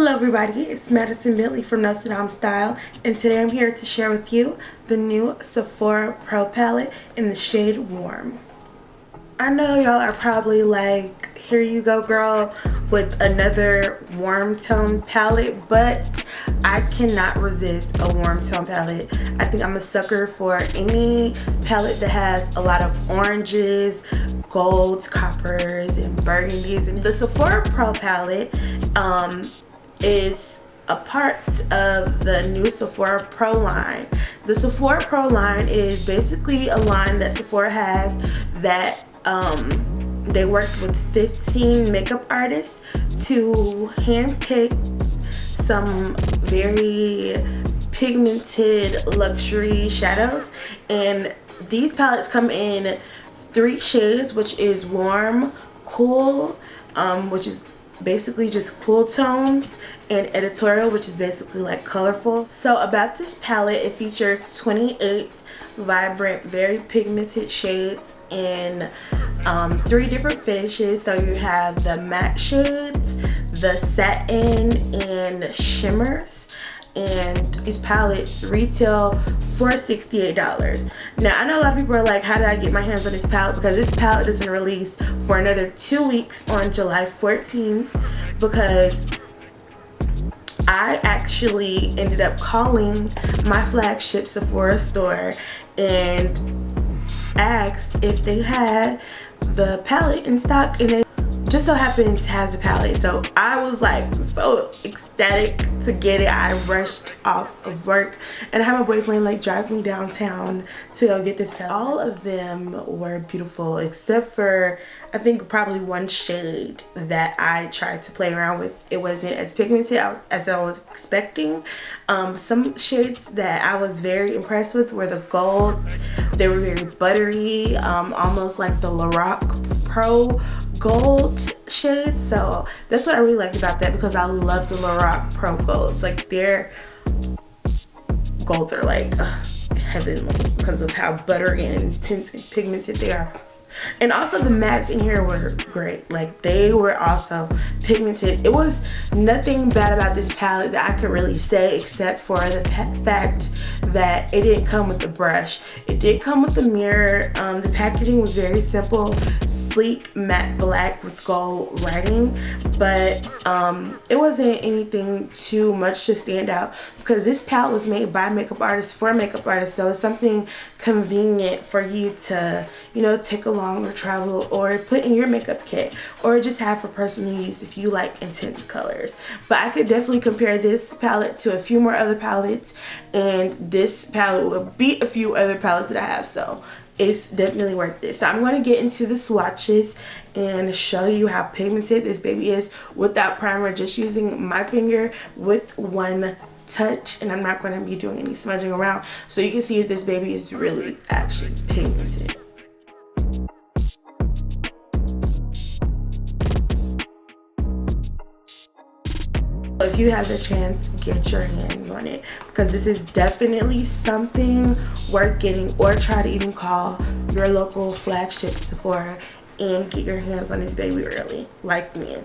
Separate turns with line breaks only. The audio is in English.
Hello everybody, it's Madison Bentley from Nosidam Style, and today I'm here to share with you the new Sephora Pro Palette in the shade Warm. I know y'all are probably like, here you go girl with another warm tone palette, but I cannot resist a warm tone palette. I think I'm a sucker for any palette that has a lot of oranges, golds, coppers, and burgundies. And the Sephora Pro Palette is a part of the new Sephora Pro line. The Sephora Pro line is basically a line that Sephora has that they worked with 15 makeup artists to handpick some very pigmented luxury shadows, and these palettes come in 3 shades, which is warm, cool, which is basically just cool tones, and editorial, which is basically like colorful. So about this palette, it features 28 vibrant, very pigmented shades in 3 different finishes. So you have the matte shades, the satin, and shimmers. And these palettes retail for $68. Now I know a lot of people are like, how did I get my hands on this palette? Because this palette doesn't release for another 2 weeks on July 14th, because I actually ended up calling my flagship Sephora store and asked if they had the palette in stock, and they just so happened to have the palette. So I was like so ecstatic to get it. I rushed off of work and I had my boyfriend like drive me downtown to go get this palette. All of them were beautiful except for I think probably one shade that I tried to play around with. It wasn't as pigmented as I was expecting. Some shades that I was very impressed with were the gold. They were very buttery, almost like the LOC Pro Gold shade. So that's what I really liked about that, because I love the LOC Pro Golds. Like their golds are like heavenly because of how buttery and intense and pigmented they are. And also the mattes in here were great. Like they were also pigmented. It was nothing bad about this palette that I could really say, except for the fact that it didn't come with a brush. It did come with a mirror. The packaging was very simple, sleek matte black with gold writing, but it wasn't anything too much to stand out, because this palette was made by makeup artists for makeup artists. So it's something convenient for you to, you know, take along or travel or put in your makeup kit, or just have for personal use if you like intense colors. But I could definitely compare this palette to a few more other palettes, and this palette will beat a few other palettes that I have, so it's definitely worth it. So I'm going to get into the swatches and show you how pigmented this baby is without primer, just using my finger with one touch, and I'm not going to be doing any smudging around, so you can see if this baby is really actually pigmented. If you have the chance, get your hands on it, because this is definitely something worth getting, or try to even call your local flagship Sephora and get your hands on this baby early, like me.